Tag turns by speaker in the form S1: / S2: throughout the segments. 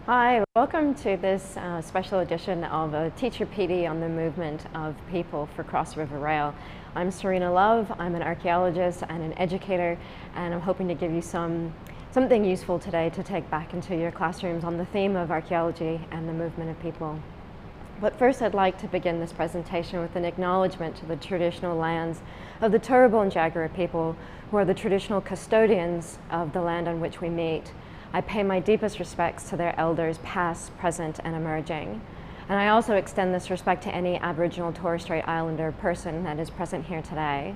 S1: Hi, welcome to this special edition of a Teacher PD on the movement of people for CROSSRIVERRAL. I'm Serena Love, I'm an archaeologist and an educator, and I'm hoping to give you something useful today to take back into your classrooms on the theme of archaeology and the movement of people. But first I'd like to begin this presentation with an acknowledgement to the traditional lands of the Turrbal and Jagera people, who are the traditional custodians of the land on which we meet. I pay my deepest respects to their elders, past, present, and emerging. And I also extend this respect to any Aboriginal Torres Strait Islander person that is present here today.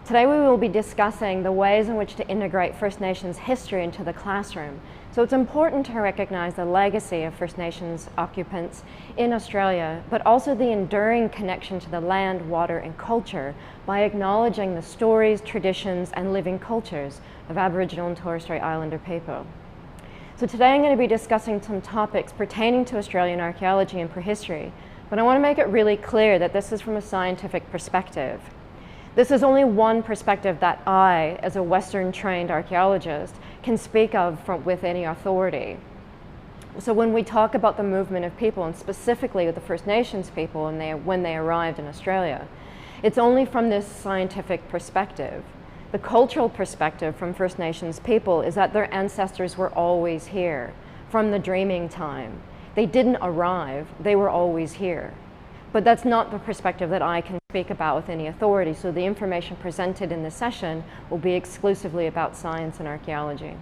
S1: Today we will be discussing the ways in which to integrate First Nations history into the classroom. So it's important to recognize the legacy of First Nations occupants in Australia, but also the enduring connection to the land, water, and culture by acknowledging the stories, traditions, and living cultures of Aboriginal and Torres Strait Islander people. So today I'm going to be discussing some topics pertaining to Australian archaeology and prehistory, but I want to make it really clear that this is from a scientific perspective. This is only one perspective that I, as a Western trained archaeologist, can speak of with any authority. So when we talk about the movement of people, and specifically with the First Nations people when they arrived in Australia, it's only from this scientific perspective. The cultural perspective from First Nations people is that their ancestors were always here, from the dreaming time. They didn't arrive, they were always here. But that's not the perspective that I can speak about with any authority, so the information presented in this session will be exclusively about science and archaeology.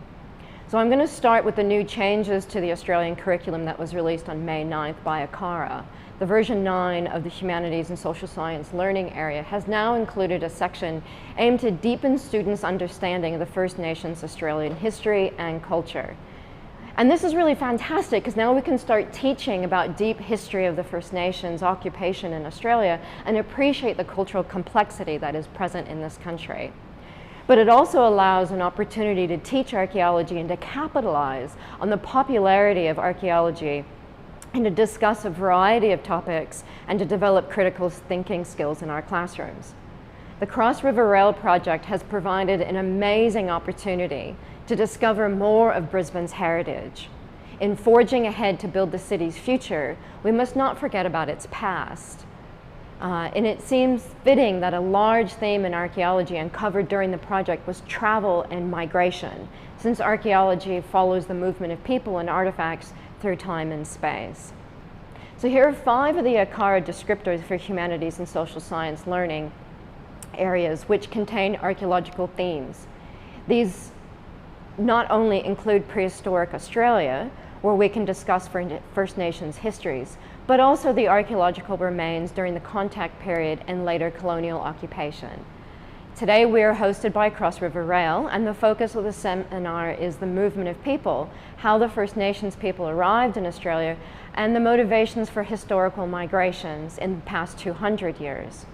S1: So I'm going to start with the new changes to the Australian curriculum that was released on May 9th by ACARA. The version 9 of the Humanities and Social Science Learning area has now included a section aimed to deepen students' understanding of the First Nations Australian history and culture. And this is really fantastic because now we can start teaching about deep history of the First Nations occupation in Australia and appreciate the cultural complexity that is present in this country. But it also allows an opportunity to teach archaeology and to capitalize on the popularity of archaeology and to discuss a variety of topics and to develop critical thinking skills in our classrooms. The CROSSRIVERRAL project has provided an amazing opportunity to discover more of Brisbane's heritage. In forging ahead to build the city's future, we must not forget about its past. And it seems fitting that a large theme in archaeology uncovered during the project was travel and migration, since archaeology follows the movement of people and artifacts through time and space. So here are 5 of the ACARA descriptors for humanities and social science learning areas which contain archaeological themes. These not only include prehistoric Australia, where we can discuss First Nations histories, but also the archaeological remains during the contact period and later colonial occupation. Today we are hosted by CROSSRIVERRAL, and the focus of the seminar is the movement of people, how the First Nations people arrived in Australia, and the motivations for historical migrations in the past 200 years.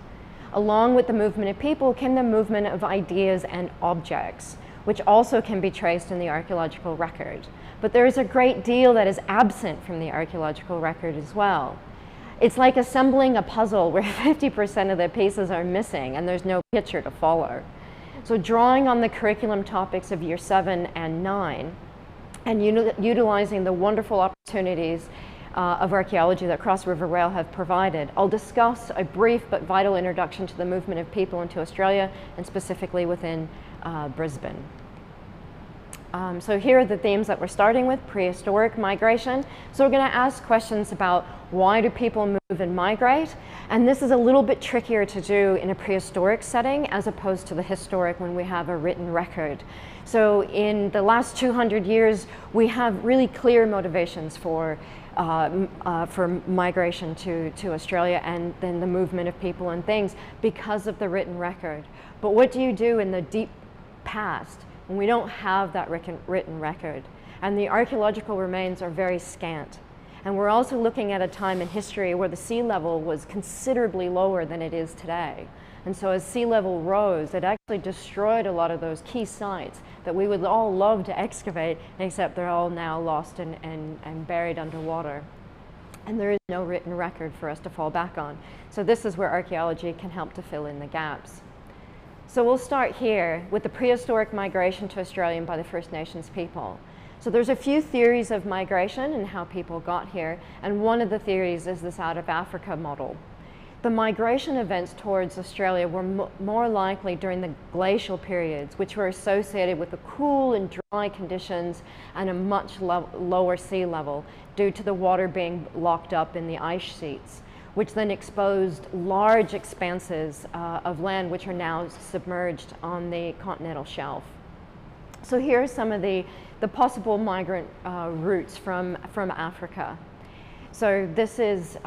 S1: Along with the movement of people came the movement of ideas and objects, which also can be traced in the archaeological record. But there is a great deal that is absent from the archaeological record as well. It's like assembling a puzzle where 50% of the pieces are missing and there's no picture to follow. So drawing on the curriculum topics of year 7 and 9 and utilizing the wonderful opportunities of archaeology that CROSSRIVERRAL have provided, I'll discuss a brief but vital introduction to the movement of people into Australia and specifically within Brisbane. So here are the themes that we're starting with: prehistoric migration. So we're going to ask questions about why do people move and migrate, and this is a little bit trickier to do in a prehistoric setting as opposed to the historic when we have a written record. So in the last 200 years we have really clear motivations for migration to Australia and then the movement of people and things because of the written record. But what do you do in the deep past when we don't have that written record? And the archaeological remains are very scant. And we're also looking at a time in history where the sea level was considerably lower than it is today. And so as sea level rose, it actually destroyed a lot of those key sites that we would all love to excavate, except they're all now lost and buried underwater. And there is no written record for us to fall back on. So this is where archaeology can help to fill in the gaps. So we'll start here with the prehistoric migration to Australia by the First Nations people. So there's a few theories of migration and how people got here, and one of the theories is this out of Africa model. The migration events towards Australia were more likely during the glacial periods, which were associated with the cool and dry conditions and a much lower sea level due to the water being locked up in the ice sheets, which then exposed large expanses of land which are now submerged on the continental shelf. So here are some of the possible migrant routes from Africa. So this is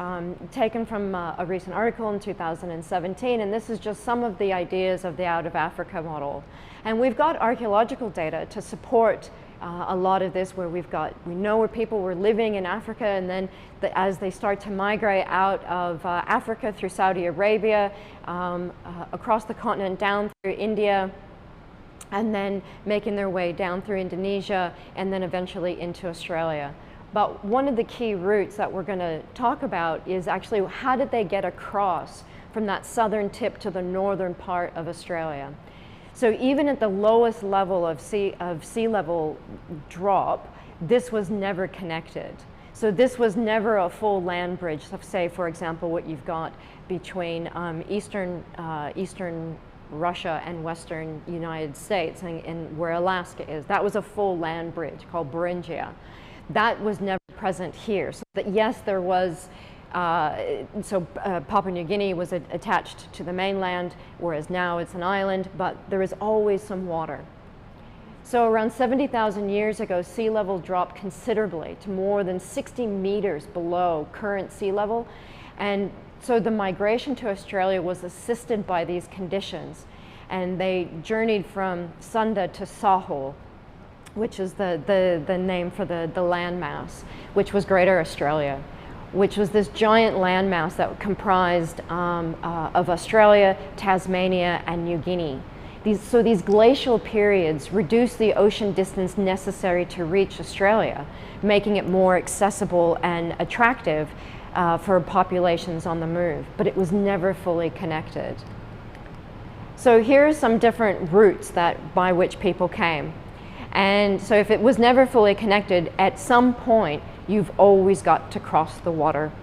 S1: taken from a recent article in 2017, and this is just some of the ideas of the out of Africa model. And we've got archaeological data to support a lot of this, where we know where people were living in Africa, and then as they start to migrate out of Africa through Saudi Arabia, across the continent down through India, and then making their way down through Indonesia, and then eventually into Australia. But one of the key routes that we're going to talk about is actually how did they get across from that southern tip to the northern part of Australia. So even at the lowest level of sea level drop, this was never connected. So this was never a full land bridge. So say, for example, what you've got between eastern Russia and western United States and where Alaska is. That was a full land bridge called Beringia. That was never present here. So that yes, there was, Papua New Guinea was attached to the mainland, whereas now it's an island, but there is always some water. So around 70,000 years ago, sea level dropped considerably to more than 60 meters below current sea level. And so the migration to Australia was assisted by these conditions. And they journeyed from Sunda to Sahul, which is the name for the landmass, which was Greater Australia, which was this giant landmass that comprised of Australia, Tasmania, and New Guinea. So these glacial periods reduced the ocean distance necessary to reach Australia, making it more accessible and attractive for populations on the move, but it was never fully connected. So here are some different routes by which people came. And so if it was never fully connected, at some point, you've always got to cross the water.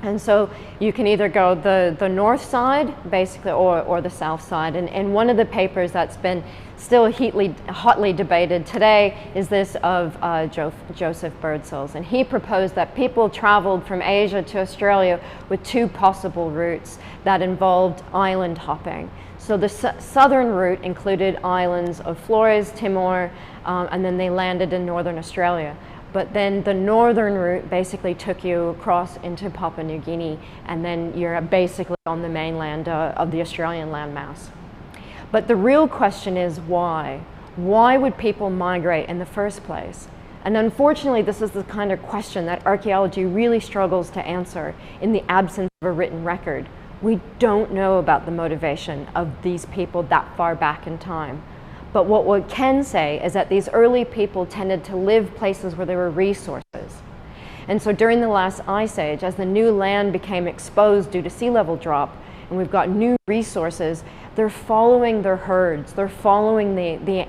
S1: And so you can either go the north side, basically, or the south side. And one of the papers that's been still hotly debated today is this of Joseph Birdsell. And he proposed that people traveled from Asia to Australia with two possible routes that involved island hopping. So the southern route included islands of Flores, Timor, and then they landed in northern Australia. But then the northern route basically took you across into Papua New Guinea, and then you're basically on the mainland of the Australian landmass. But the real question is why? Why would people migrate in the first place? And unfortunately, this is the kind of question that archaeology really struggles to answer in the absence of a written record. We don't know about the motivation of these people that far back in time. But what we can say is that these early people tended to live places where there were resources. And so during the last ice age, as the new land became exposed due to sea level drop, and we've got new resources, they're following their herds, they're following the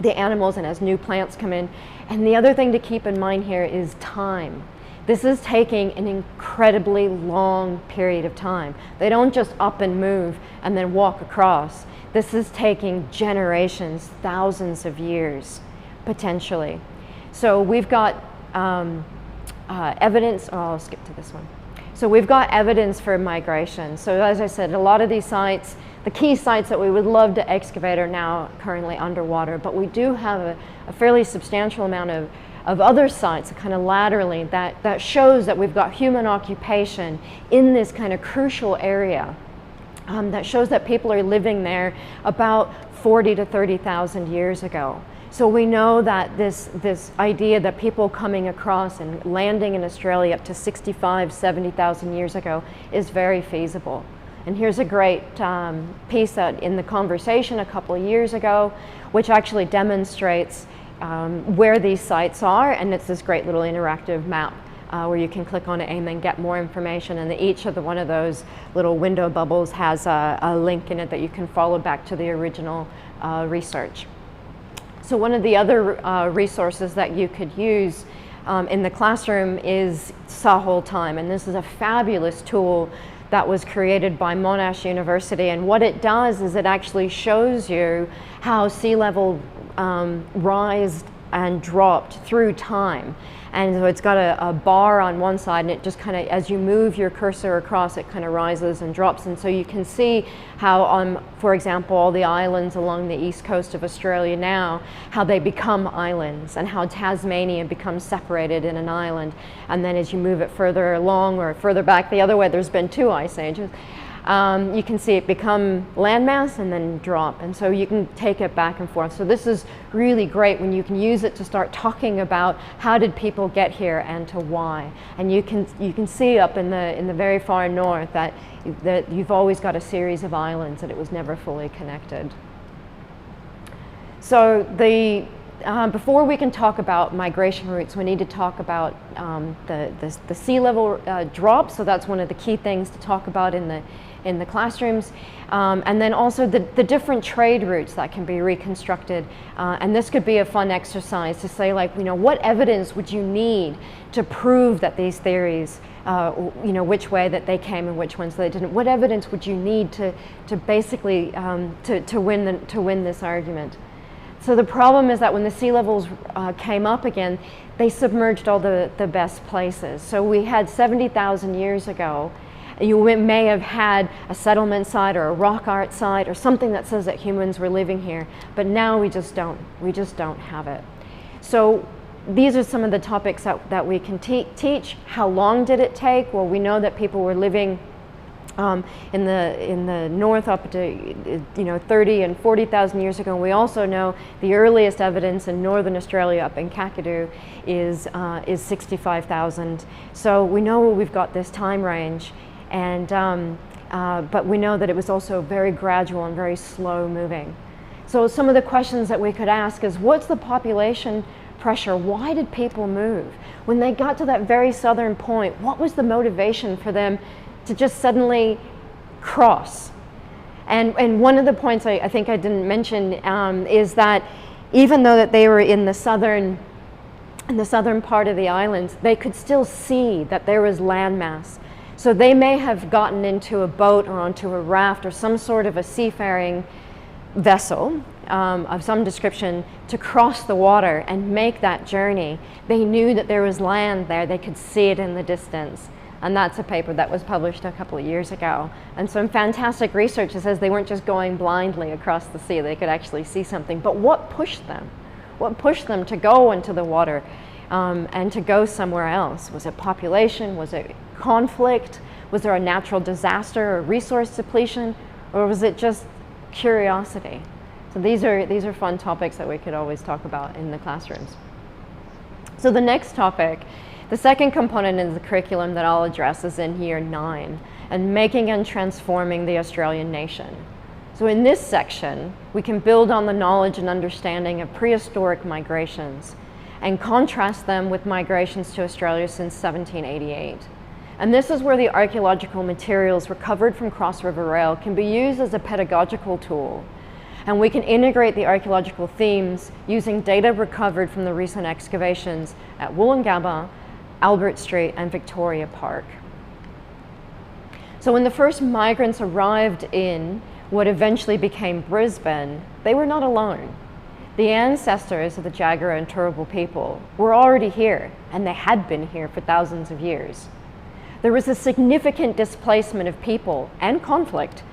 S1: animals, and as new plants come in. And the other thing to keep in mind here is time. This is taking an incredibly long period of time. They don't just up and move and then walk across. This is taking generations, thousands of years, potentially. So we've got evidence, I'll skip to this one. So we've got evidence for migration. So as I said, a lot of these sites, the key sites that we would love to excavate are now currently underwater, but we do have a fairly substantial amount of other sites kind of laterally that shows that we've got human occupation in this kind of crucial area. That shows that people are living there about 40 to 30,000 years ago. So we know that this idea that people coming across and landing in Australia up to 65, 70,000 years ago is very feasible. And here's a great piece that in the conversation a couple of years ago, which actually demonstrates where these sites are, and it's this great little interactive map where you can click on it and then get more information, and each of one of those little window bubbles has a link in it that you can follow back to the original research. So So one of the other resources that you could use in the classroom is Sahul Time, and this is a fabulous tool that was created by Monash University, and what it does is it actually shows you how sea level rised and dropped through time. And so it's got a bar on one side, and it just kind of, as you move your cursor across, it kind of rises and drops. And so you can see how, for example, all the islands along the east coast of Australia now, how they become islands, and how Tasmania becomes separated in an island. And then as you move it further along or further back the other way, there's been 2 ice ages. You can see it become landmass and then drop, and so you can take it back and forth. So this is really great when you can use it to start talking about how did people get here and to why. And you can see up in the very far north that you've always got a series of islands, and it was never fully connected. So before we can talk about migration routes, we need to talk about the sea level drop. So that's one of the key things to talk about in the classrooms, and then also the different trade routes that can be reconstructed. And this could be a fun exercise to say, like, what evidence would you need to prove that these theories, which way that they came and which ones they didn't? What evidence would you need to basically to win this argument? So the problem is that when the sea levels came up again, they submerged all the best places. So we had 70,000 years ago, you may have had a settlement site or a rock art site or something that says that humans were living here, but now we just don't have it. So these are some of the topics that we can teach. How long did it take? Well, we know that people were living in the north up to 30 and 40,000 years ago. And we also know the earliest evidence in northern Australia up in Kakadu is 65,000. So we know we've got this time range, and but we know that it was also very gradual and very slow moving. So some of the questions that we could ask is, what's the population pressure? Why did people move? When they got to that very southern point, what was the motivation for them to just suddenly cross? And one of the points I think I didn't mention is that even though that they were in the southern part of the islands, they could still see that there was landmass. So they may have gotten into a boat or onto a raft or some sort of a seafaring vessel of some description to cross the water and make that journey. They knew that there was land there. They could see it in the distance. And that's a paper that was published a couple of years ago. And some fantastic research that says they weren't just going blindly across the sea, they could actually see something. But what pushed them? What pushed them to go into the water and to go somewhere else? Was it population? Was it conflict? Was there a natural disaster or resource depletion? Or was it just curiosity? So these are fun topics that we could always talk about in the classrooms. So the next topic, the second component in the curriculum that I'll address, is in year 9, and making and transforming the Australian nation. So in this section, we can build on the knowledge and understanding of prehistoric migrations and contrast them with migrations to Australia since 1788. And this is where the archaeological materials recovered from CROSSRIVERRAL can be used as a pedagogical tool. And we can integrate the archaeological themes using data recovered from the recent excavations at Woolloongabba, Albert Street, and Victoria Park. So when the first migrants arrived in what eventually became Brisbane, they were not alone. The ancestors of the Jagera and Turrbal people were already here, and they had been here for thousands of years. There was a significant displacement of people and conflict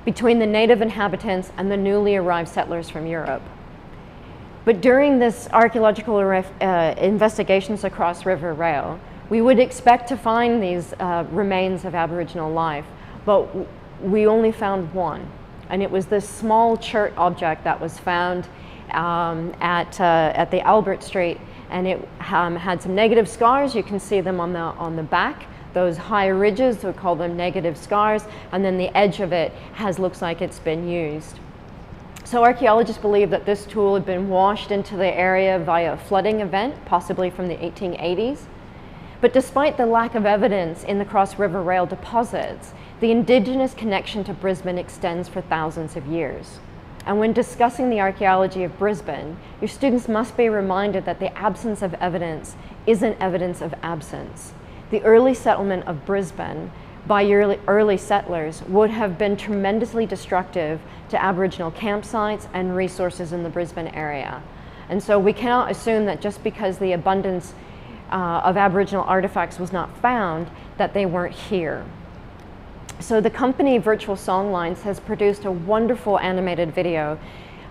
S1: between the native inhabitants and the newly arrived settlers from Europe. But during this archaeological investigations across River Rail, we would expect to find these remains of Aboriginal life, but we only found one. And it was this small chert object that was found at the Albert Street, and it had some negative scars. You can see them on the back. Those high ridges, we call them negative scars, and then the edge of it looks like it's been used. So archaeologists believe that this tool had been washed into the area via a flooding event, possibly from the 1880s. But despite the lack of evidence in the CROSSRIVERRAL deposits, the indigenous connection to Brisbane extends for thousands of years. And when discussing the archaeology of Brisbane, your students must be reminded that the absence of evidence isn't evidence of absence. The early settlement of Brisbane by early settlers would have been tremendously destructive to Aboriginal campsites and resources in the Brisbane area. And so we cannot assume that just because the abundance of Aboriginal artifacts was not found, that they weren't here. So the company Virtual Songlines has produced a wonderful animated video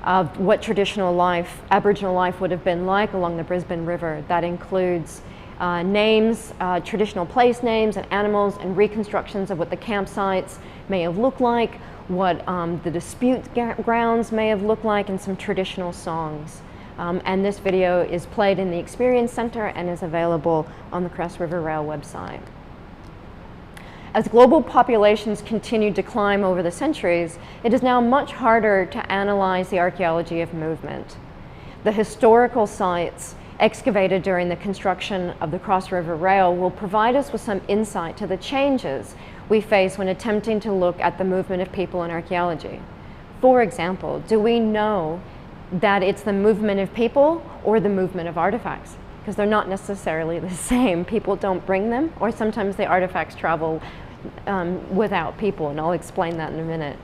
S1: of what traditional life, Aboriginal life would have been like along the Brisbane River. That includes names, traditional place names and animals, and reconstructions of what the campsites may have looked like, what the dispute grounds may have looked like, and some traditional songs. And this video is played in the Experience Center and is available on the Cross River Rail website. As global populations continue to climb over the centuries, it is now much harder to analyze the archaeology of movement. The historical sites excavated during the construction of the Cross River Rail will provide us with some insight to the changes we face when attempting to look at the movement of people in archaeology. For example, do we know that it's the movement of people or the movement of artifacts? Because they're not necessarily the same. People don't bring them, or sometimes the artifacts travel without people, and I'll explain that in a minute.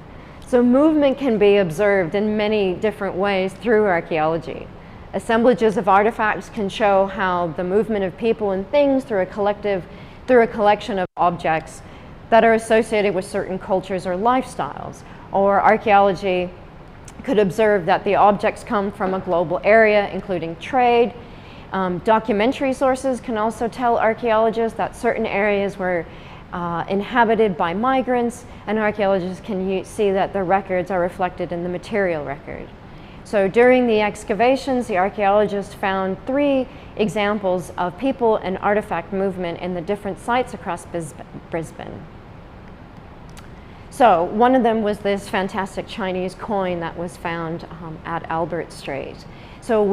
S1: So movement can be observed in many different ways through archaeology. Assemblages of artifacts can show how the movement of people and things through a collection of objects that are associated with certain cultures or lifestyles. Or archaeology could observe that the objects come from a global area, including trade. Documentary sources can also tell archaeologists that certain areas were inhabited by migrants, and archaeologists can see that the records are reflected in the material record. So during the excavations, the archaeologists found 3 examples of people and artifact movement in the different sites across Brisbane. So one of them was this fantastic Chinese coin that was found at Albert Street. So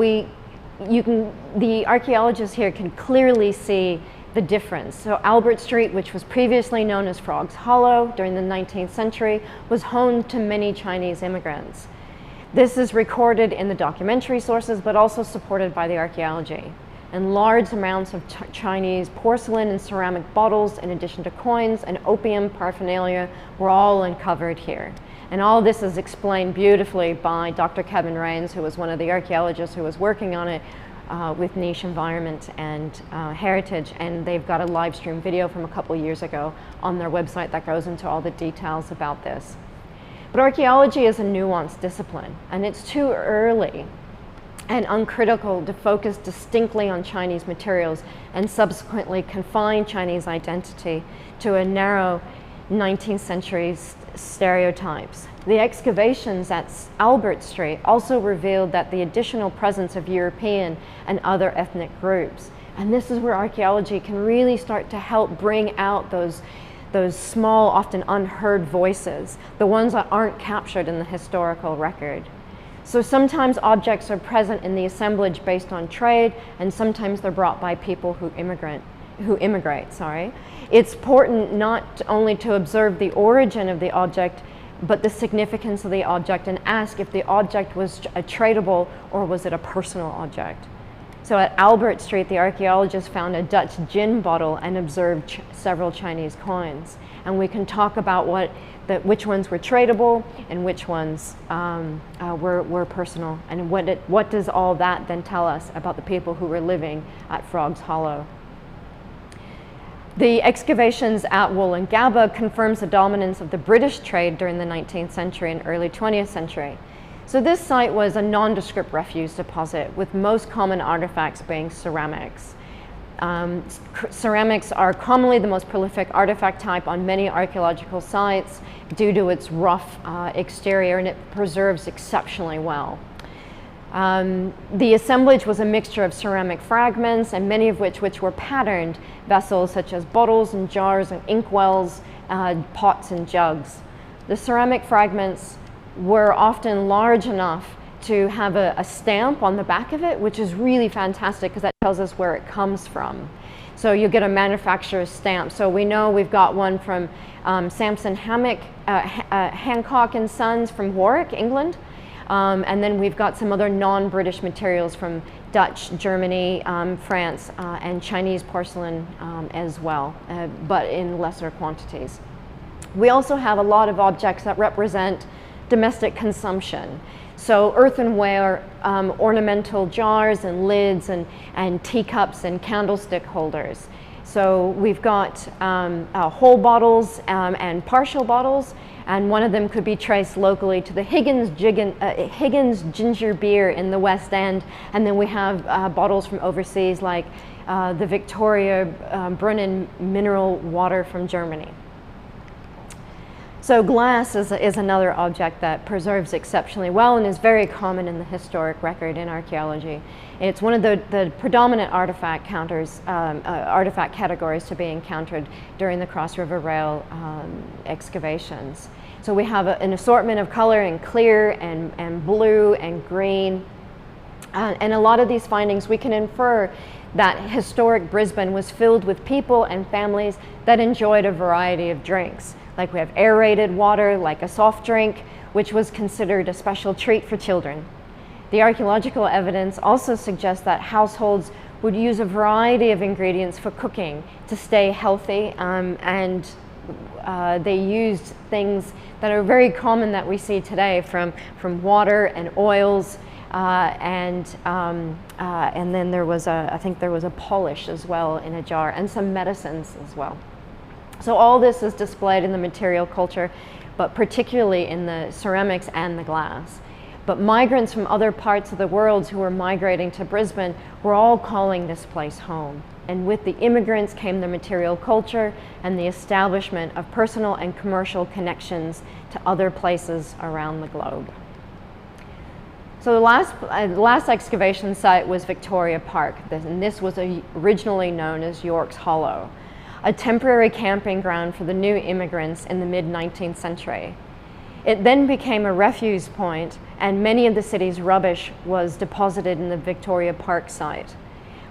S1: the archaeologists here can clearly see the difference. So Albert Street, which was previously known as Frog's Hollow during the 19th century, was home to many Chinese immigrants. This is recorded in the documentary sources, but also supported by the archaeology. And large amounts of Chinese porcelain and ceramic bottles, in addition to coins and opium paraphernalia, were all uncovered here. And all this is explained beautifully by Dr. Kevin Rains, who was one of the archaeologists who was working on it with Niche Environment and Heritage. And they've got a live stream video from a couple years ago on their website that goes into all the details about this. But archaeology is a nuanced discipline, and it's too early and uncritical to focus distinctly on Chinese materials and subsequently confine Chinese identity to a narrow 19th century stereotypes. The excavations at Albert Street also revealed that the additional presence of European and other ethnic groups. And this is where archaeology can really start to help bring out those small, often unheard voices, the ones that aren't captured in the historical record. So sometimes objects are present in the assemblage based on trade, and sometimes they're brought by people who immigrate. It's important not only to observe the origin of the object, but the significance of the object, and ask if the object was a tradable or was it a personal object. So at Albert Street, the archaeologists found a Dutch gin bottle and observed several Chinese coins. And we can talk about which ones were tradable and which ones were personal, and what does all that then tell us about the people who were living at Frog's Hollow. The excavations at Woolloongabba confirms the dominance of the British trade during the 19th century and early 20th century. So this site was a nondescript refuse deposit, with most common artifacts being ceramics. Ceramics are commonly the most prolific artifact type on many archaeological sites due to its rough exterior, and it preserves exceptionally well. The assemblage was a mixture of ceramic fragments, and many of which were patterned vessels such as bottles and jars and inkwells, pots and jugs. The ceramic fragments were often large enough to have a stamp on the back of it, which is really fantastic because that tells us where it comes from. So you get a manufacturer's stamp. So we know we've got one from Hancock and Sons from Warwick, England. And then we've got some other non-British materials from Dutch, Germany, France, and Chinese porcelain as well, but in lesser quantities. We also have a lot of objects that represent domestic consumption. So earthenware, ornamental jars and lids and teacups and candlestick holders. So we've got whole bottles and partial bottles, and one of them could be traced locally to the Higgins ginger beer in the West End, and then we have bottles from overseas like the Victoria Brunnen mineral water from Germany. So glass is another object that preserves exceptionally well and is very common in the historic record in archaeology. It's one of the predominant artifact categories to be encountered during the CROSSRIVERRAL excavations. So we have an assortment of color in clear and blue and green. And a lot of these findings, we can infer that historic Brisbane was filled with people and families that enjoyed a variety of drinks. Like we have aerated water, like a soft drink, which was considered a special treat for children. The archaeological evidence also suggests that households would use a variety of ingredients for cooking to stay healthy, and they used things that are very common that we see today, from water and oils, and then there was I think there was a polish as well in a jar, and some medicines as well. So all this is displayed in the material culture, but particularly in the ceramics and the glass. But migrants from other parts of the world who were migrating to Brisbane were all calling this place home. And with the immigrants came the material culture and the establishment of personal and commercial connections to other places around the globe. So the last excavation site was Victoria Park, and this was originally known as York's Hollow, a temporary camping ground for the new immigrants in the mid-19th century. It then became a refuse point, and many of the city's rubbish was deposited in the Victoria Park site.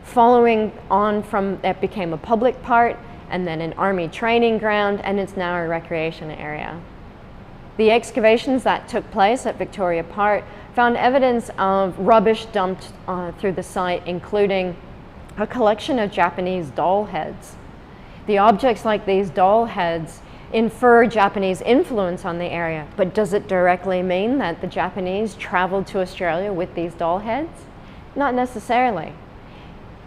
S1: Following on from that, became a public park, and then an army training ground, and it's now a recreation area. The excavations that took place at Victoria Park found evidence of rubbish dumped through the site, including a collection of Japanese doll heads. The objects like these doll heads infer Japanese influence on the area, but does it directly mean that the Japanese traveled to Australia with these doll heads? Not necessarily.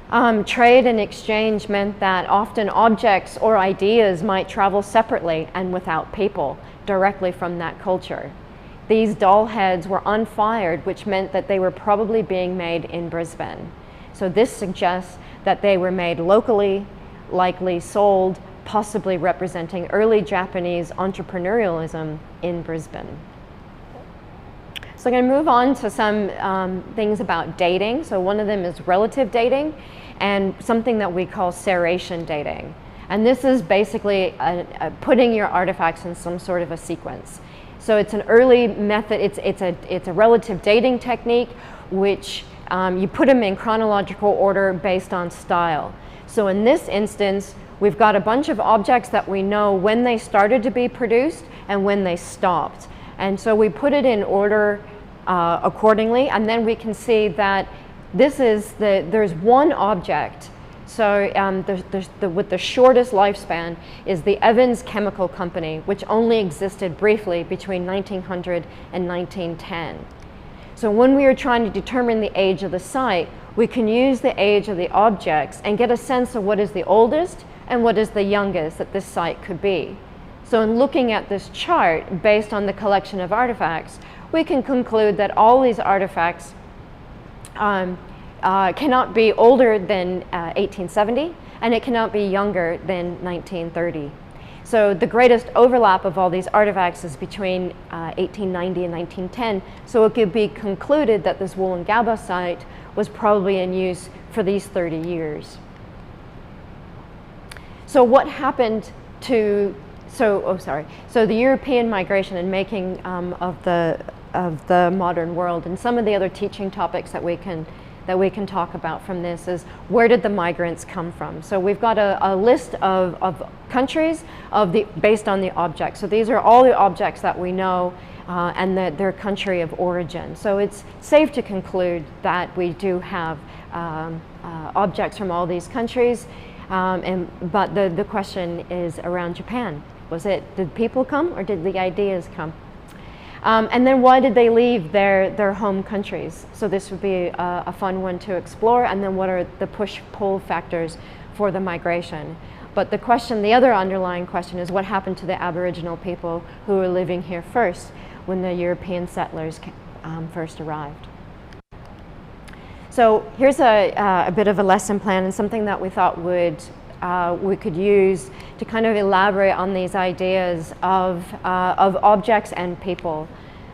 S1: Trade and exchange meant that often objects or ideas might travel separately and without people directly from that culture. These doll heads were unfired, which meant that they were probably being made in Brisbane. So this suggests that they were made locally, likely sold, possibly representing early Japanese entrepreneurialism in Brisbane. So I'm going to move on to some things about dating. So one of them is relative dating, and something that we call Seriation dating. And this is basically putting your artifacts in some sort of a sequence. So it's an early method, it's a relative dating technique, which you put them in chronological order based on style. So in this instance, we've got a bunch of objects that we know when they started to be produced and when they stopped. And so we put it in order accordingly, and then we can see that there's one object. So with the shortest lifespan is the Evans Chemical Company, which only existed briefly between 1900 and 1910. So when we are trying to determine the age of the site, we can use the age of the objects and get a sense of what is the oldest and what is the youngest that this site could be. So in looking at this chart, based on the collection of artifacts, we can conclude that all these artifacts cannot be older than 1870, and it cannot be younger than 1930. So the greatest overlap of all these artifacts is between 1890 and 1910, so it could be concluded that this Woolloongabba site was probably in use for these 30 years. So what happened to, so the European migration and making of the modern world, and some of the other teaching topics that we can talk about from this is, where did the migrants come from? So we've got a list of countries based on the objects. So these are all the objects that we know and their country of origin. So it's safe to conclude that we do have objects from all these countries, but the question is around Japan. Did people come or did the ideas come? And then why did they leave their home countries? So this would be a fun one to explore. And then what are the push-pull factors for the migration? But the other underlying question is what happened to the Aboriginal people who were living here first when the European settlers first arrived? So here's a bit of a lesson plan and something that we thought we could use to kind of elaborate on these ideas of objects and people.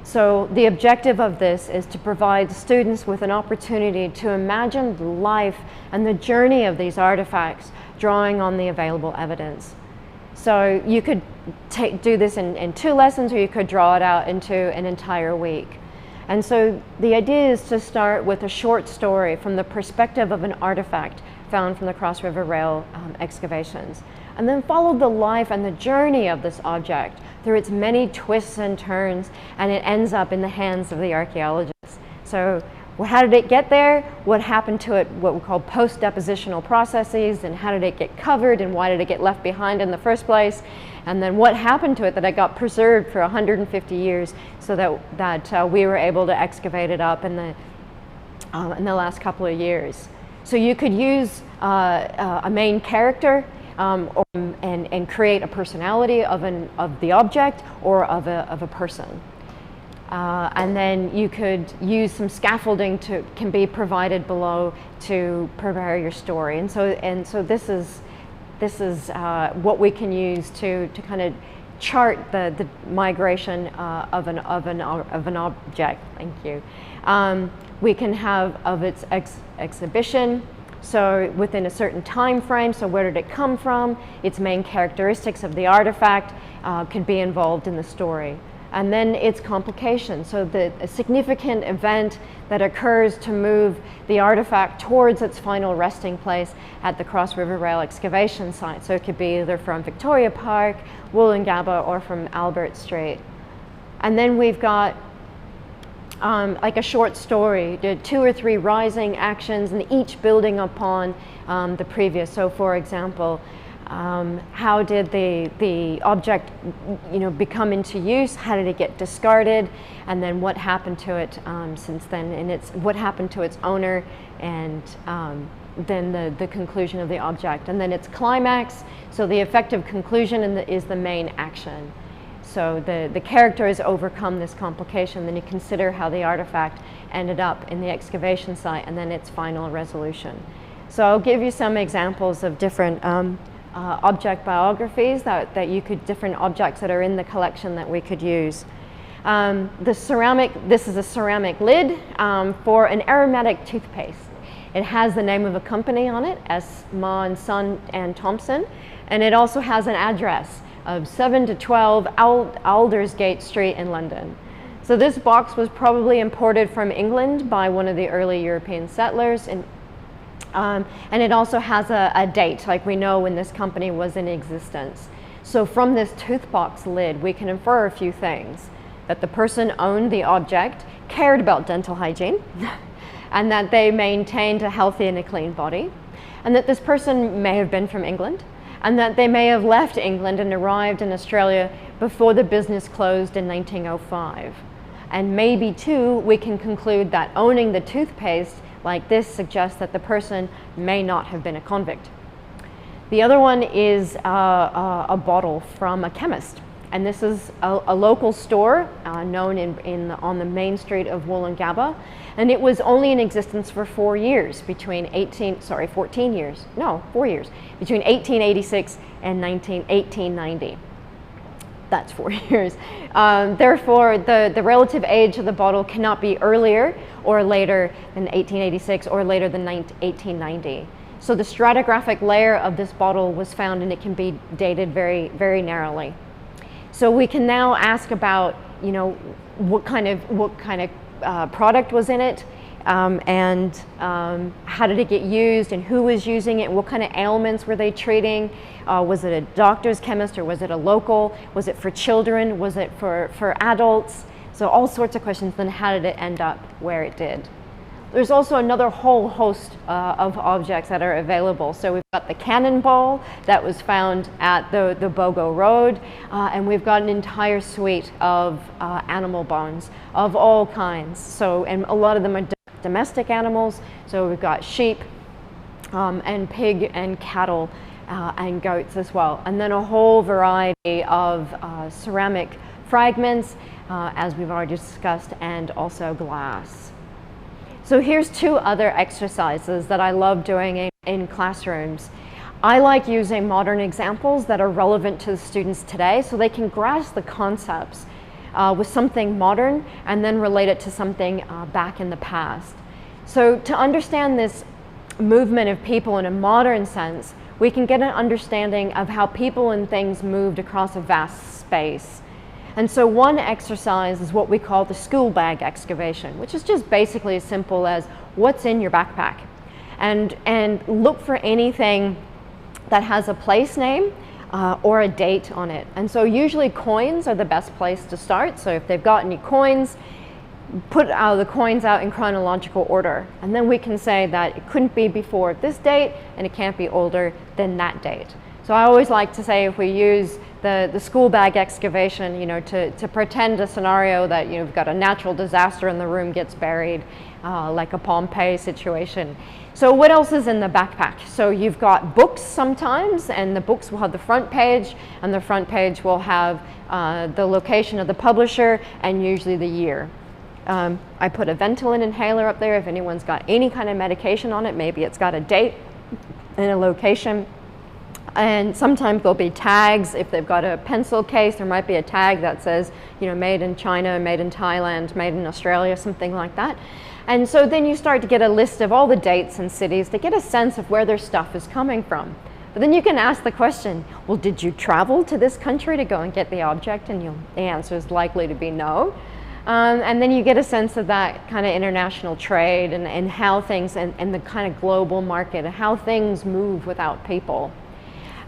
S1: So the objective of this is to provide students with an opportunity to imagine the life and the journey of these artifacts, drawing on the available evidence. So you could do this in 2 lessons, or you could draw it out into an entire week. And so the idea is to start with a short story from the perspective of an artifact found from the Cross River Rail excavations, and then follow the life and the journey of this object through its many twists and turns, and it ends up in the hands of the archaeologists. So how did it get there? What happened to it, what we call post-depositional processes, and how did it get covered, and why did it get left behind in the first place? And then what happened to it that it got preserved for 150 years so that we were able to excavate it up in the last couple of years. So you could use a main character and create a personality of the object or of a person. And then you could use some scaffolding can be provided below to prepare your story. And so this is what we can use to kind of chart the migration of an object. Thank you. We can have of its exhibition, so within a certain time frame. So where did it come from? Its main characteristics of the artifact could be involved in the story. And then its complications, so a significant event that occurs to move the artifact towards its final resting place at the Cross River Rail excavation site. So it could be either from Victoria Park, Woolloongabba, or from Albert Street. And then we've got like a short story, 2 or 3 rising actions, and each building upon the previous. So for example, how did the object become into use? How did it get discarded? And then what happened to it since then? And what happened to its owner, and then the conclusion of the object. And then its climax, so the effective conclusion is the main action. So the character has overcome this complication, then you consider how the artifact ended up in the excavation site, and then its final resolution. So I'll give you some examples of different object biographies different objects that are in the collection that we could use. This is a ceramic lid for an aromatic toothpaste. It has the name of a company on it, S. Ma and Son and Thompson, and it also has an address of 7 to 12 Aldersgate Street in London. So this box was probably imported from England by one of the early European settlers, and it also has a date, like we know when this company was in existence. So from this toothbox lid, we can infer a few things: that the person owned the object, cared about dental hygiene, and that they maintained a healthy and a clean body, and that this person may have been from England, and that they may have left England and arrived in Australia before the business closed in 1905. And maybe too, we can conclude that owning the toothpaste like this suggests that the person may not have been a convict. The other one is a bottle from a chemist. And this is a local store known on the main street of Woolloongabba. And it was only in existence for 4 years, between 1886 and 1890. That's 4 years. Therefore, the relative age of the bottle cannot be earlier or later than 1886 or later than 1890. So the stratigraphic layer of this bottle was found, and it can be dated very, very narrowly. So we can now ask about, what kind of product was in it, and how did it get used, and who was using it, and what kind of ailments were they treating? Was it a doctor's chemist, or was it a local? Was it for children? Was it for adults? So all sorts of questions, then how did it end up where it did? There's also another whole host of objects that are available. So we've got the cannonball that was found at the Bogo Road, and we've got an entire suite of animal bones of all kinds. So, and a lot of them are domestic animals. So we've got sheep and pig and cattle and goats as well. And then a whole variety of ceramic fragments, as we've already discussed, and also glass. So here's two other exercises that I love doing in classrooms. I like using modern examples that are relevant to the students today so they can grasp the concepts with something modern and then relate it to something back in the past. So to understand this movement of people in a modern sense, we can get an understanding of how people and things moved across a vast space. And so one exercise is what we call the school bag excavation, which is just basically as simple as what's in your backpack. And look for anything that has a place name or a date on it. And so usually coins are the best place to start. So if they've got any coins, put the coins out in chronological order. And then we can say that it couldn't be before this date and it can't be older than that date. So I always like to say if we use the school bag excavation, you know, to pretend a scenario that, you know, we've got a natural disaster and the room gets buried, like a Pompeii situation. So what else is in the backpack? So you've got books sometimes, and the books will have the front page, and the front page will have the location of the publisher and usually the year. I put a Ventolin inhaler up there if anyone's got any kind of medication on it. Maybe it's got a date and a location. And sometimes there'll be tags. If they've got a pencil case, there might be a tag that says, you know, made in China, made in Thailand, made in Australia, something like that. And so then you start to get a list of all the dates and cities to get a sense of where their stuff is coming from. But then you can ask the question, well, did you travel to this country to go and get the object? And the answer is likely to be no. And then you get a sense of that kind of international trade and how things, and the kind of global market, and how things move without people.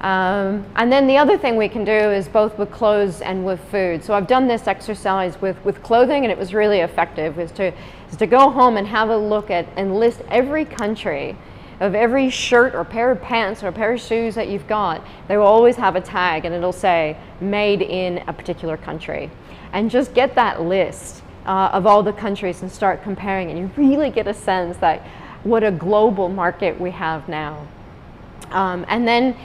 S1: And then the other thing we can do is both with clothes and with food. So I've done this exercise with clothing, and it was really effective, is to go home and have a look at and list every country of every shirt or pair of pants or pair of shoes that you've got. They will always have a tag, and it'll say made in a particular country. And just get that list of all the countries and start comparing, and you really get a sense that what a global market we have now. And then,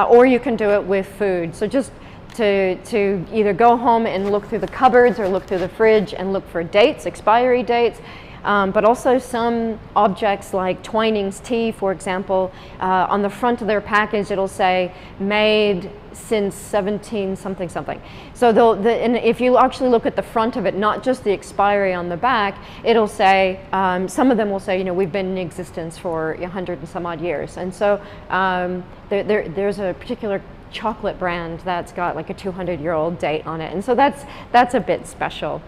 S1: or you can do it with food. So just to either go home and look through the cupboards or look through the fridge and look for dates, expiry dates, but also some objects like Twining's tea, for example, on the front of their package it'll say made since 17 something something. So and if you actually look at the front of it, not just the expiry on the back, it'll say, some of them will say, you know, we've been in existence for 100 and some odd years. And so there's a particular chocolate brand that's got like a 200-year-old date on it. And so that's a bit special.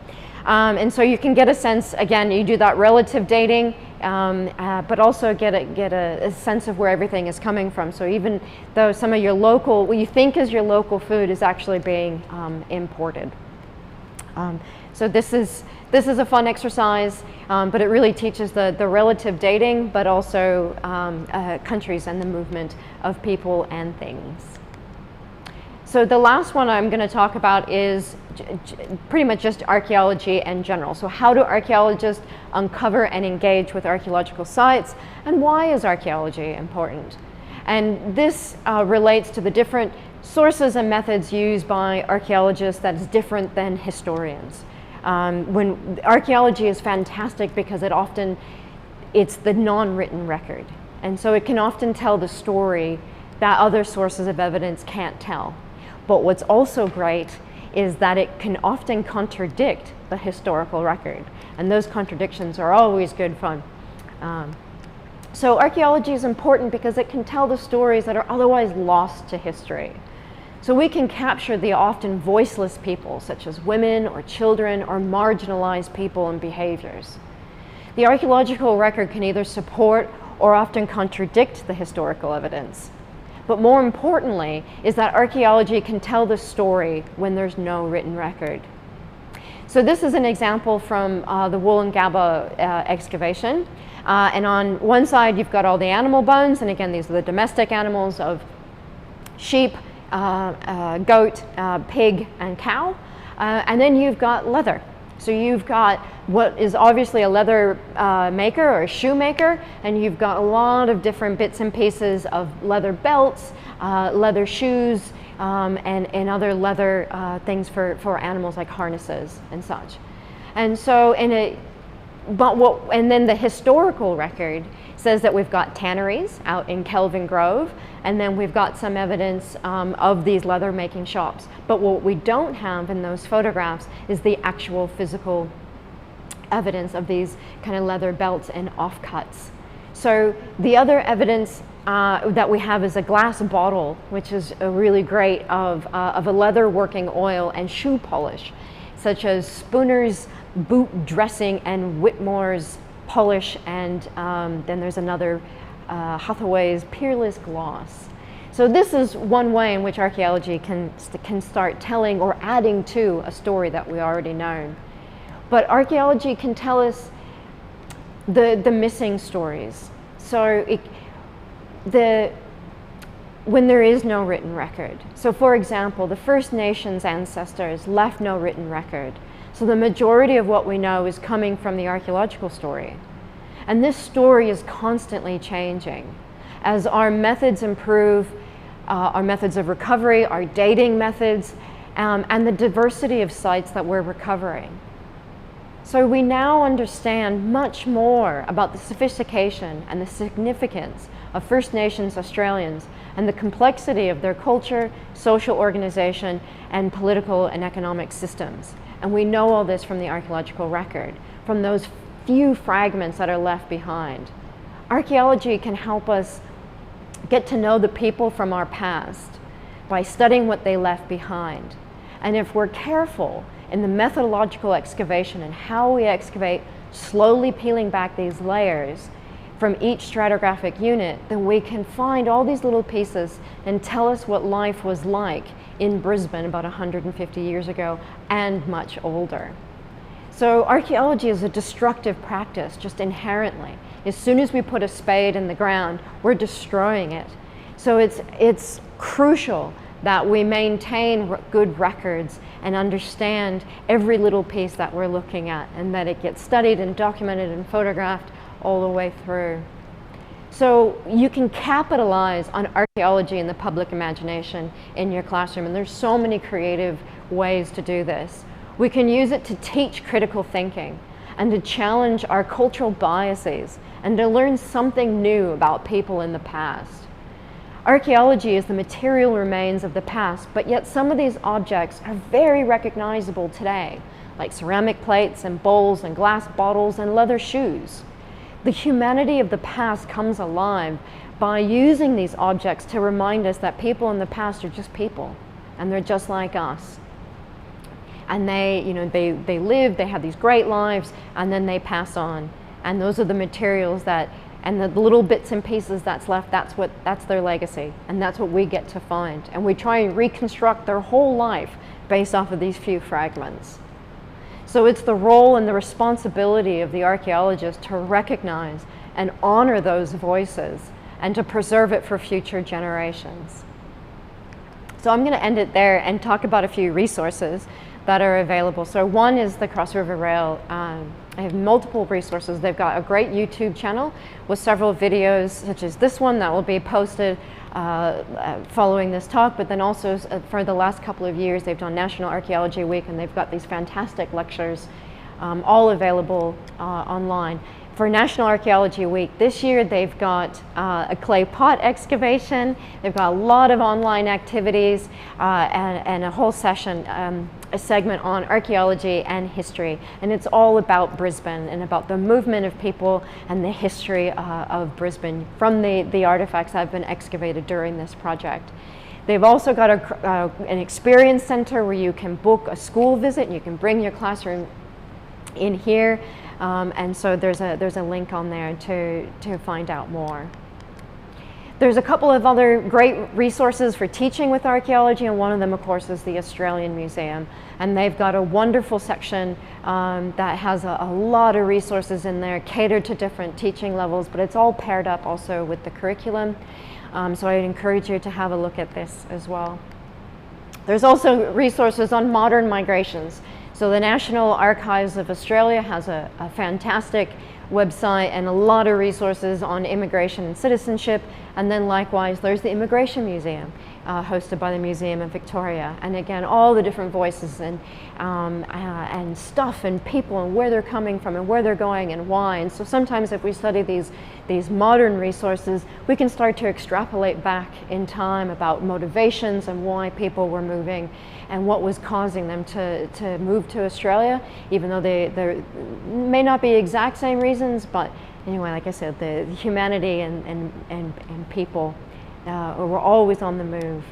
S1: And so you can get a sense, again, you do that relative dating, but also get a sense of where everything is coming from. So even though some of your local, what you think is your local food is actually being imported. So this is a fun exercise, but it really teaches the relative dating, but also countries and the movement of people and things. So the last one I'm going to talk about is pretty much just archaeology in general. So how do archaeologists uncover and engage with archaeological sites, and why is archaeology important? And this relates to the different sources and methods used by archaeologists that is different than historians. When archaeology is fantastic because it's the non-written record. And so it can often tell the story that other sources of evidence can't tell. But what's also great is that it can often contradict the historical record. And those contradictions are always good fun. So archaeology is important because it can tell the stories that are otherwise lost to history. So we can capture the often voiceless people, such as women or children or marginalized people and behaviors. The archaeological record can either support or often contradict the historical evidence. But more importantly is that archaeology can tell the story when there's no written record. So this is an example from the Woolloongabba excavation. And on one side you've got all the animal bones, and again these are the domestic animals of sheep, goat, pig, and cow. And then you've got leather. So you've got what is obviously a leather maker or a shoemaker, and you've got a lot of different bits and pieces of leather belts, leather shoes, and other leather things for animals like harnesses and such. And so and then the historical record says that we've got tanneries out in Kelvin Grove, and then we've got some evidence of these leather making shops. But what we don't have in those photographs is the actual physical evidence of these kind of leather belts and offcuts. So the other evidence that we have is a glass bottle, which is a really great of a leather working oil and shoe polish, such as Spooner's boot dressing and Whitmore's polish, and then there's another Hathaway's peerless gloss. So this is one way in which archaeology can start telling or adding to a story that we already know. But archaeology can tell us the missing stories. So when there is no written record. So for example, the First Nations ancestors left no written record. So the majority of what we know is coming from the archaeological story. And this story is constantly changing. As our methods improve, our methods of recovery, our dating methods, and the diversity of sites that we're recovering. So we now understand much more about the sophistication and the significance of First Nations Australians and the complexity of their culture, social organization, and political and economic systems. And we know all this from the archaeological record, from those few fragments that are left behind. Archaeology can help us get to know the people from our past by studying what they left behind. And if we're careful in the methodological excavation and how we excavate, slowly peeling back these layers from each stratigraphic unit, then we can find all these little pieces and tell us what life was like in Brisbane about 150 years ago and much older. So archaeology is a destructive practice just inherently. As soon as we put a spade in the ground, we're destroying it. So it's crucial that we maintain good records and understand every little piece that we're looking at, and that it gets studied and documented and photographed all the way through. So you can capitalize on archaeology in the public imagination in your classroom, and there's so many creative ways to do this. We can use it to teach critical thinking and to challenge our cultural biases and to learn something new about people in the past. Archaeology is the material remains of the past, but yet some of these objects are very recognizable today, like ceramic plates and bowls and glass bottles and leather shoes. The humanity of the past comes alive by using these objects to remind us that people in the past are just people, and they're just like us. And they live, they have these great lives, and then they pass on. And those are the materials and the little bits and pieces that's left, that's their legacy, and that's what we get to find. And we try and reconstruct their whole life based off of these few fragments. So it's the role and the responsibility of the archaeologist to recognize and honor those voices and to preserve it for future generations. So I'm going to end it there and talk about a few resources that are available. So one is the CROSSRIVERRAL. I have multiple resources. They've got a great YouTube channel with several videos, such as this one that will be posted following this talk, but then also for the last couple of years they've done National Archaeology Week, and they've got these fantastic lectures all available online. For National Archaeology Week this year, they've got a clay pot excavation, they've got a lot of online activities, and a whole session, a segment on archaeology and history. And it's all about Brisbane and about the movement of people and the history of Brisbane from the artifacts that have been excavated during this project. They've also got an experience center where you can book a school visit and you can bring your classroom in here. And so there's a link on there to find out more. There's a couple of other great resources for teaching with archaeology, and one of them, of course, is the Australian Museum. And they've got a wonderful section that has a lot of resources in there, catered to different teaching levels, but it's all paired up also with the curriculum. So I'd encourage you to have a look at this as well. There's also resources on modern migrations. So the National Archives of Australia has a fantastic website and a lot of resources on immigration and citizenship. And then likewise, there's the Immigration Museum, hosted by the Museum of Victoria. And again, all the different voices and stuff and people and where they're coming from and where they're going and why. And so sometimes if we study these modern resources, we can start to extrapolate back in time about motivations and why people were moving and what was causing them to move to Australia, even though there may not be exact same reasons, but anyway, like I said, the humanity and people were always on the move.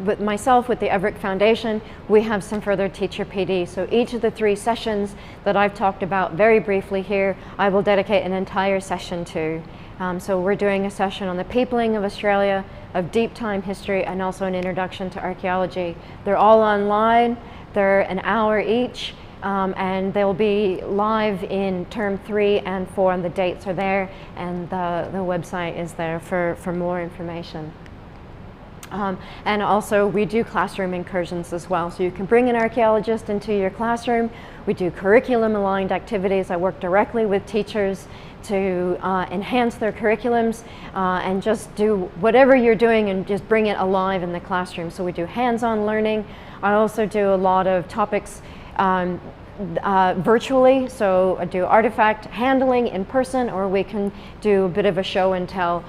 S1: With myself, with the Everick Foundation, we have some further teacher PD. So each of the 3 sessions that I've talked about very briefly here, I will dedicate an entire session to. So we're doing a session on the peopling of Australia, of deep time history, and also an introduction to archaeology. They're all online. They're an hour each. And they'll be live in term 3 and 4, and the dates are there, and the website is there for more information. And also we do classroom incursions as well. So you can bring an archaeologist into your classroom. We do curriculum aligned activities. I work directly with teachers to enhance their curriculums and just do whatever you're doing and just bring it alive in the classroom. So we do hands-on learning. I also do a lot of topics virtually, so I do artifact handling in person, or we can do a bit of a show and tell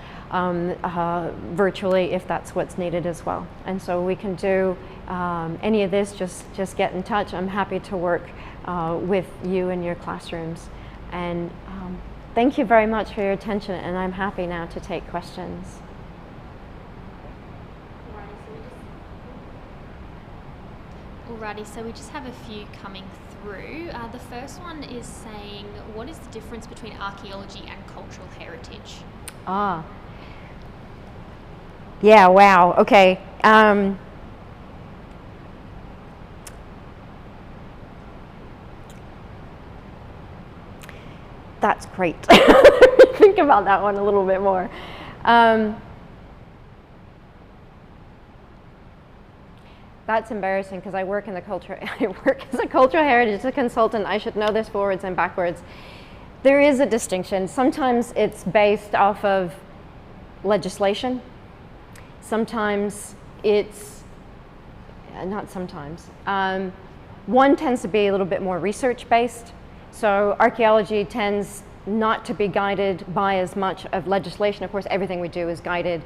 S1: virtually if that's what's needed as well. And so we can do any of this, just get in touch. I'm happy to work with you in your classrooms. And thank you very much for your attention, and I'm happy now to take questions.
S2: Alrighty, so we just have a few coming through. The first one is saying, what is the difference between archaeology and cultural heritage?
S1: Yeah, wow, okay. That's great. Think about that one a little bit more. That's embarrassing because I work as a cultural heritage consultant. I should know this forwards and backwards. There is a distinction. Sometimes it's based off of legislation. Sometimes it's, not sometimes. One tends to be a little bit more research based. So archaeology tends not to be guided by as much of legislation. Of course, everything we do is guided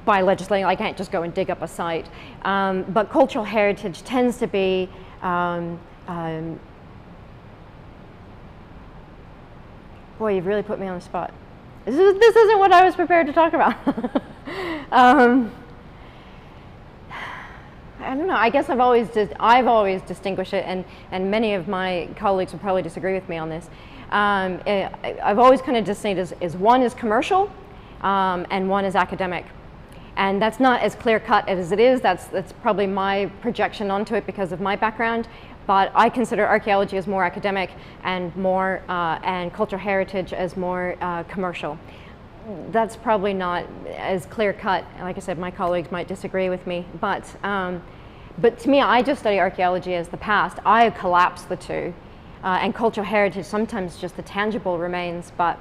S1: by legislation. I can't just go and dig up a site. But cultural heritage tends to be boy, you've really put me on the spot. This isn't what I was prepared to talk about. I don't know. I guess I've always distinguished it, and many of my colleagues would probably disagree with me on this. I've always kind of distinguished as one is commercial and one is academic, and that's not as clear cut as it is. That's probably my projection onto it because of my background. But I consider archaeology as more academic and more and cultural heritage as more commercial. That's probably not as clear cut. Like I said, my colleagues might disagree with me, but to me, I just study archaeology as the past. I collapse the two, and cultural heritage sometimes just the tangible remains. But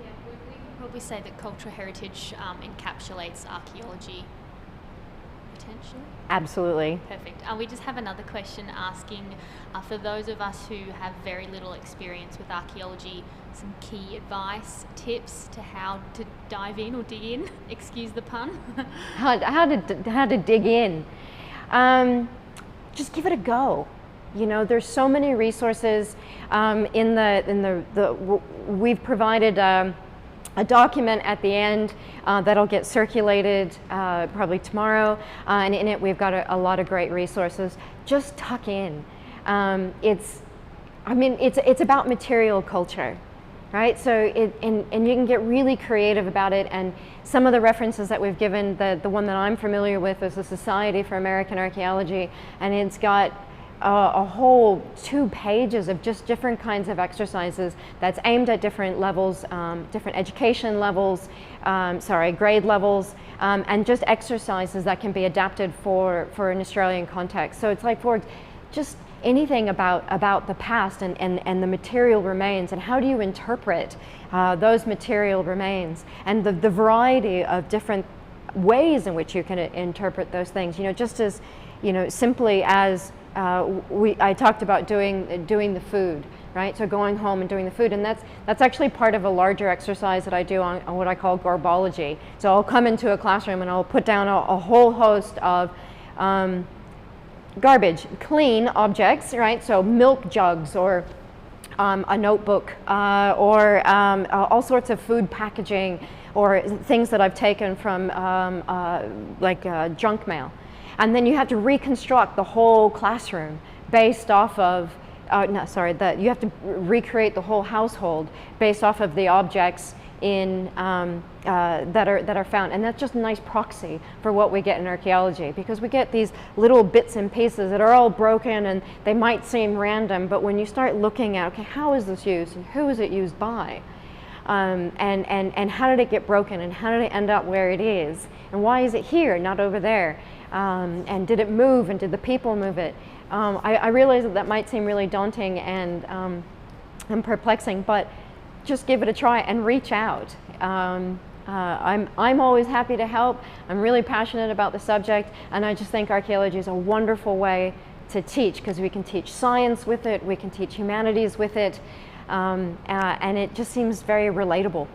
S2: yeah, we can probably say that cultural heritage encapsulates archaeology potentially.
S1: Absolutely.
S2: Perfect. We just have another question asking, for those of us who have very little experience with archaeology, some key advice, tips to how to dive in or dig in, excuse the pun.
S1: how to dig in. Just give it a go. You know, there's so many resources we've provided a document at the end that'll get circulated probably tomorrow, and in it we've got a lot of great resources. Just tuck in. It's about material culture. right? So and you can get really creative about it. And some of the references that we've given, the one that I'm familiar with is the Society for American Archaeology, and it's got a whole 2 pages of just different kinds of exercises that's aimed at different levels, different education levels, grade levels, and just exercises that can be adapted for an Australian context. So it's like for just anything about the past and the material remains, and how do you interpret those material remains, and the variety of different ways in which you can interpret those things. You know, just as, you know, simply as I talked about doing the food, right? So going home and doing the food, and that's actually part of a larger exercise that I do on what I call garbology. So I'll come into a classroom and I'll put down a whole host of garbage, clean objects, right? So milk jugs, or a notebook, or all sorts of food packaging, or things that I've taken from junk mail. And then you have to reconstruct the whole classroom based off of, you have to recreate the whole household based off of the objects in that are found. And that's just a nice proxy for what we get in archaeology, because we get these little bits and pieces that are all broken and they might seem random, but when you start looking at, okay, how is this used and who is it used by? And how did it get broken, and how did it end up where it is, and why is it here, not over there? And did it move, and did the people move it? I realize that might seem really daunting and perplexing, but just give it a try and reach out. I'm always happy to help. I'm really passionate about the subject, and I just think archaeology is a wonderful way to teach, because we can teach science with it, we can teach humanities with it, and it just seems very relatable.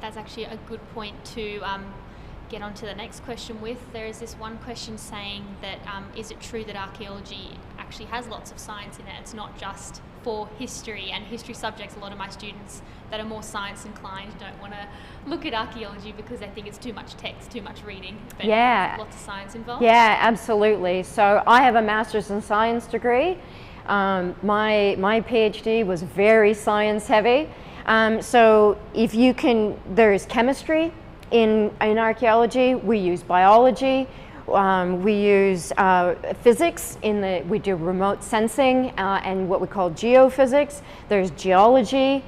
S2: That's actually a good point to get on to the next question with. There is this one question saying that is it true that archaeology actually has lots of science in it? It's not just for history and history subjects. A lot of my students that are more science inclined don't want to look at archaeology because they think it's too much text, too much reading, but
S1: yeah,
S2: lots of science involved.
S1: Yeah, absolutely. So I have a master's in science degree. My PhD was very science heavy. So if you can, there's chemistry in archaeology, we use biology, we use physics, we do remote sensing and what we call geophysics. There's geology.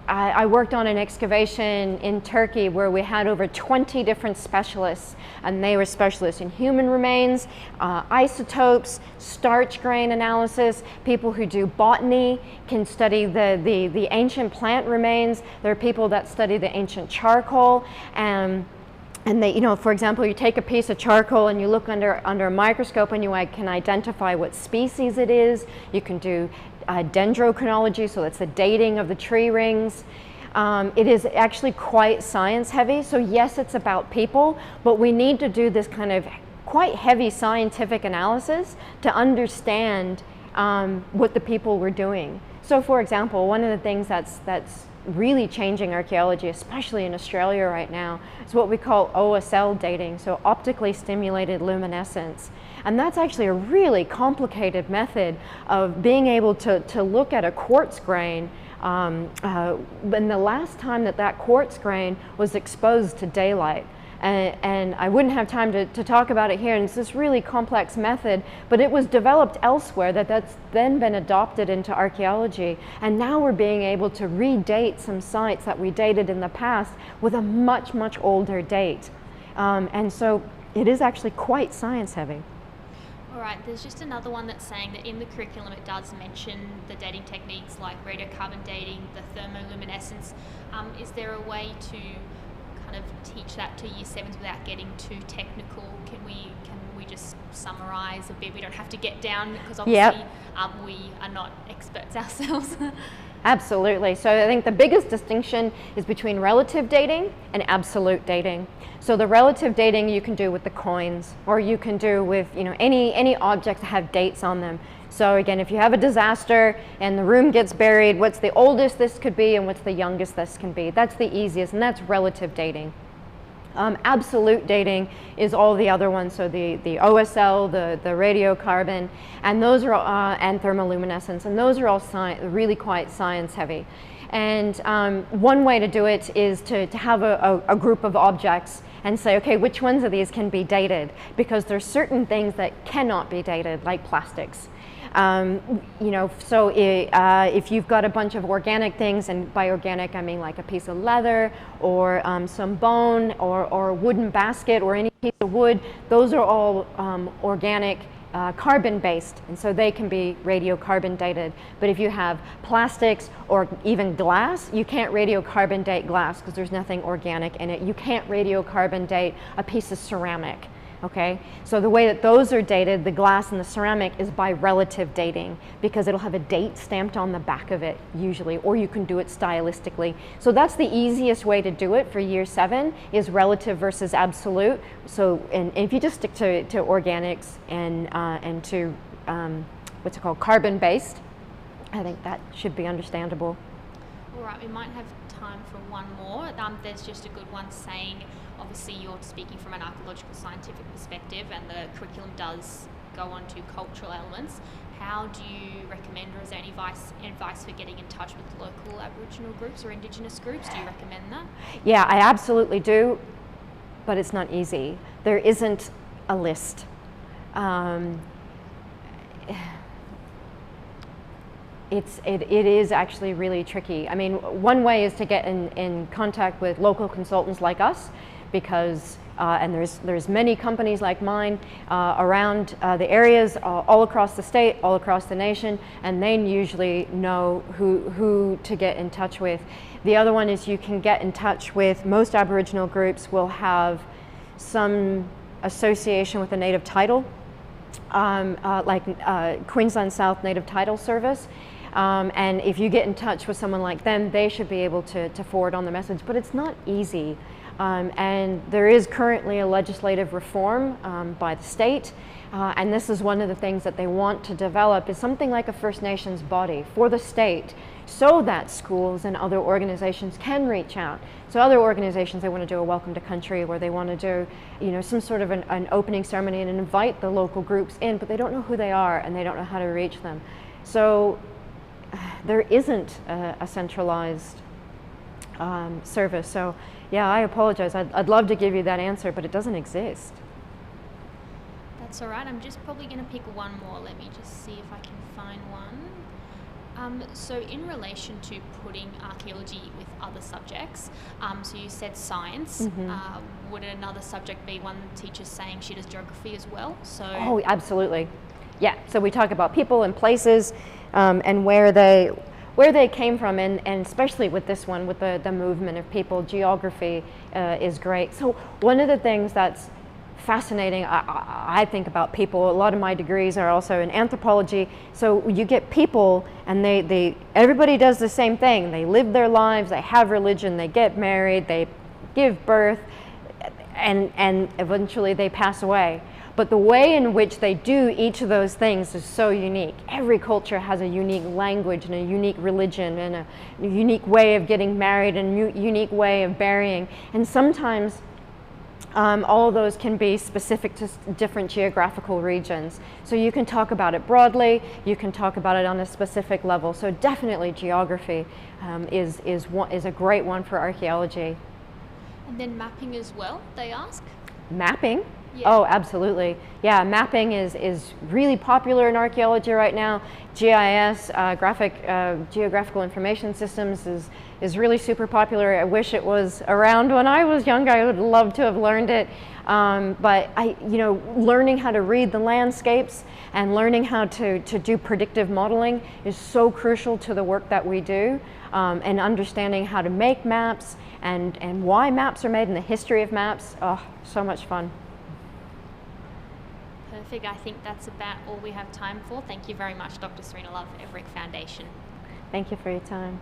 S1: I worked on an excavation in Turkey where we had over 20 different specialists, and they were specialists in human remains, isotopes, starch grain analysis. People who do botany can study the ancient plant remains. There are people that study the ancient charcoal, and they, you know, for example, you take a piece of charcoal and you look under a microscope and you can identify what species it is. You can do dendrochronology, so that's the dating of the tree rings. It is actually quite science heavy. So yes, it's about people, but we need to do this kind of quite heavy scientific analysis to understand what the people were doing. So for example, one of the things that's really changing archaeology, especially in Australia right now, is what we call OSL dating, so optically stimulated luminescence. And that's actually a really complicated method of being able to look at a quartz grain and the last time that quartz grain was exposed to daylight. And I wouldn't have time to talk about it here, and it's this really complex method, but it was developed elsewhere that's then been adopted into archaeology, and now we're being able to redate some sites that we dated in the past with a much, much older date. And so it is actually quite science heavy.
S2: All right, there's just another one that's saying that in the curriculum it does mention the dating techniques like radiocarbon dating, the thermoluminescence. Is there a way to kind of teach that to year 7s without getting too technical? Can we just summarize a bit? We don't have to get down, because obviously we are not experts ourselves.
S1: Absolutely. So I think the biggest distinction is between relative dating and absolute dating. So the relative dating you can do with the coins, or you can do with, you know, any objects that have dates on them. So again, if you have a disaster and the room gets buried, what's the oldest this could be and what's the youngest this can be? That's the easiest, and that's relative dating. Absolute dating is all the other ones, so the OSL, the radiocarbon, and those are and thermoluminescence, and those are all really quite science heavy. And one way to do it is to have a group of objects and say, okay, which ones of these can be dated? Because there's certain things that cannot be dated, like plastics. You know, so if you've got a bunch of organic things, and by organic I mean like a piece of leather or some bone or a wooden basket or any piece of wood, those are all organic, carbon based, and so they can be radiocarbon dated. But if you have plastics or even glass, you can't radiocarbon date glass because there's nothing organic in it. You can't radiocarbon date a piece of ceramic. Okay, so the way that those are dated, the glass and the ceramic, is by relative dating, because it'll have a date stamped on the back of it usually, or you can do it stylistically. So that's the easiest way to do it for year 7, is relative versus absolute. So, and if you just stick to organics and to what's it called, carbon based, I think that should be understandable.
S2: All right, we might have time for one more. There's just a good one saying, obviously you're speaking from an archaeological scientific perspective and the curriculum does go on to cultural elements. How do you recommend, or is there any advice for getting in touch with local Aboriginal groups or Indigenous groups? Do you recommend that? Yeah,
S1: I absolutely do, but it's not easy. There isn't a list. It is actually really tricky. I mean, one way is to get in contact with local consultants like us, because and there's many companies like mine around the areas all across the state, all across the nation, and they usually know who to get in touch with. The other one is you can get in touch with, most Aboriginal groups will have some association with the native title, like Queensland South Native Title Service. And if you get in touch with someone like them, they should be able to forward on the message, but it's not easy. And there is currently a legislative reform by the state, and this is one of the things that they want to develop, is something like a First Nations body for the state, so that schools and other organizations can reach out. So other organizations, they want to do a welcome to country, where they want to do, you know, some sort of an opening ceremony and invite the local groups in, but they don't know who they are and they don't know how to reach them. So there isn't a centralized service. So yeah, I apologize. I'd love to give you that answer, but it doesn't exist.
S2: That's all right. I'm just probably going to pick one more. Let me just see if I can find one. So in relation to putting archaeology with other subjects, so you said science, mm-hmm. Would another subject be one teacher's saying she does geography as well? So
S1: oh, absolutely. Yeah, so we talk about people and places and where they came from, and especially with this one, with the movement of people, geography is great. So one of the things that's fascinating, I think, about people, a lot of my degrees are also in anthropology, so you get people and everybody does the same thing. They live their lives, they have religion, they get married, they give birth, and eventually they pass away. But the way in which they do each of those things is so unique. Every culture has a unique language and a unique religion and a unique way of getting married and a unique way of burying. And sometimes all of those can be specific to different geographical regions. So you can talk about it broadly, you can talk about it on a specific level. So definitely geography is a great one for archaeology.
S2: And then mapping as well, they ask?
S1: Mapping?
S2: Yeah.
S1: Oh, absolutely. Yeah, mapping is really popular in archaeology right now. GIS, geographical information systems, is really super popular. I wish it was around when I was young. I would love to have learned it. But learning how to read the landscapes and learning how to do predictive modeling is so crucial to the work that we do. And understanding how to make maps and why maps are made and the history of maps. Oh, so much fun.
S2: Perfect. I think that's about all we have time for. Thank you very much, Dr. Serena Love, Everick Foundation.
S1: Thank you for your time.